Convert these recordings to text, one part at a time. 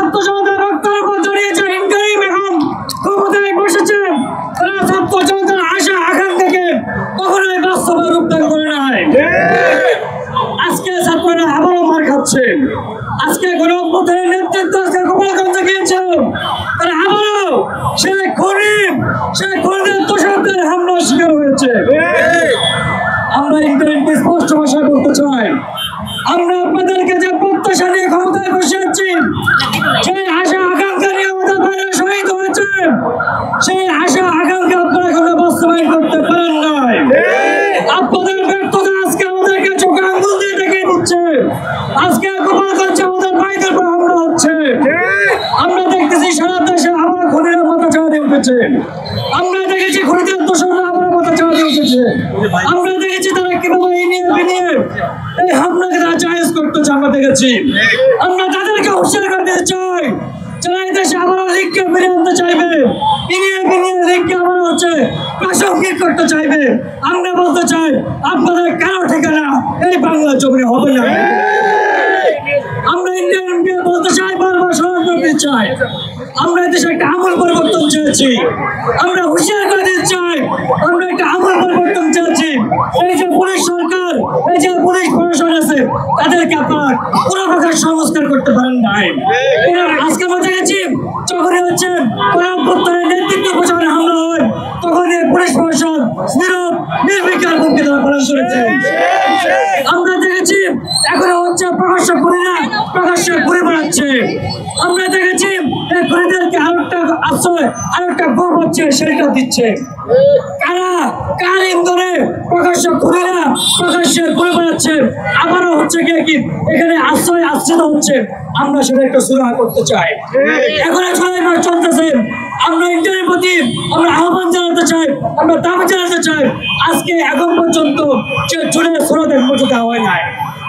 ছাত্র জনতার রক্তের উপর জড়িয়েছে ইন্টারিম এখন ক্ষমতায় বসেছে। তারা ছাত্র জনতার আশা আকাঙ্ক্ষাকে কখনোই বাস্তবে রূপদান করে নাই। আজকে ছাত্ররা আবারও মার খাচ্ছে। আজকে গণঅভ্যুত্থানের নেতৃত্ব আজকে গোপালগঞ্জে গিয়েছে, তারা আবারও সেই খুনিদের তোষকদের হামলার শিকার হয়েছে। আমরা ইন্টারিমকে স্পষ্ট ভাষায় বলতে চাই, আমরা আপনাদেরকে যে প্রত্যাশা নিয়ে ক্ষমতায় বসে আছি, সেই আশা আকাঙ্ক্ষা নিয়ে আমাদের বাইরে শহীদ হয়েছে, সেই আশা আকাঙ্ক্ষা আপনারা এখনো বাস্তবায়ন করতে পারেন নাই। আপনাদের ব্যর্থতা আজকে আমাদেরকে চোখে আঙ্গুল দিয়ে দেখিয়ে দিচ্ছে। আজকে গোপালগঞ্জে আমাদের ভাইদের উপর হামলা হচ্ছে। আমরা দেখতেছি সারা দেশে আবার খুনিরা মাথা চাওয়া দিয়ে উঠেছে। আমরা দেখেছি খুনিদের দোষরা আবার মাথা চাওয়া দিয়ে উঠেছে। আমরা দেখেছি তারা কিভাবে এই হামলাকে তারা জায়েজ করতেছে। আমরা দেখেছি, আমরা তাদেরকে হুঁশিয়ার করে দিতে চাই, যারা এই দেশে আবারও লিগকে ফিরিয়ে আনতে চাইবে, লিগকে আবার হচ্ছে প্রাসঙ্গিক করতে চাইবে, আমরা বলতে চাই আপনাদের কারো ঠিকানা এই বাংলা জমিনে হবে না। আমরা ইন্ডিয়ানকে বলতে চাই, বারবার স্মরণ করতে চাই, আমরা এদেশে একটা আমল পরিবর্তন চেয়েছি। আমরা হুঁশিয়ার করে দিতে চাই, আমরা একটা আমল পরিবর্তন চেয়েছি। এই যে পুলিশ সরকার, এই যে পুলিশ প্রশাসন আছে, তাদেরকে আপনার কোনো প্রকার সংস্কার করতে পারেন নাই। আজকে আমরা দেখেছি যখনই হচ্ছে গণঅভ্যুত্থানের নেতৃত্ব প্রচারে হামলা হয়, তখন এই পুলিশ প্রশাসন নীরব নির্বিকার ভূমিকা তারা পালন করেছে। আমরা দেখেছি এখনো হচ্ছে প্রকাশ্যে ঘুরে বেড়াচ্ছে। আমরা দেখেছি এই খুনিদেরকে আরেকটা আশ্রয়, আরেকটা গর্ব হচ্ছে সেটা দিচ্ছে। কার ইন্ধনে প্রকাশ্য খুনিরা প্রকাশ্যে ঘুরে বেড়াচ্ছে, আবারও হচ্ছে কি এখানে আশ্রিত হচ্ছে। আমরা সেটা একটু সুরাহা করতে চাই। এখন জুলাই মাস চলতেছে, আমরা ইন্টারের প্রতি আমরা আহ্বান জানাতে চাই, আমরা দাবি জানাতে চাই। আজকে এখন পর্যন্ত যে জুলাই শ্রোতাদের মর্যাদা হয় নাই,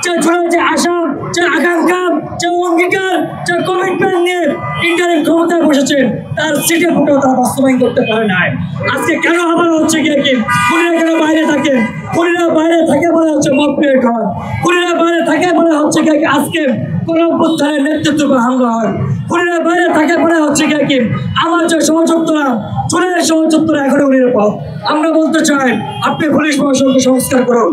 যে জুলাই যে আশা, যে আকাঙ্ক্ষা, যে অঙ্গীকার, যে কমিটমেন্ট নিয়ে ইন্টারিম ক্ষমতায় বসেছে, তার সিটে ফুটেও তারা বাস্তবায়ন করতে পারে নাই। আজকে কেন আবার হচ্ছে কি খুনিরা কেন বাইরে থাকে? খুনিরা বাইরে থাকে বলে হচ্ছে মত পেয়ে খাওয়ান, খুনিরা বাইরে থাকে বলে হচ্ছে কি আজকে গণঅভ্যুত্থানের নেতৃত্ব হামলা হয়, খুনিরা বাইরে থাকে বলে হচ্ছে কি আমার যে সহযোদ্ধরা, চুলের সহযোদ্ধরা এখনো নিরাপদ। আমরা বলতে চাই আপনি পুলিশ প্রশাসনকে সংস্কার করুন।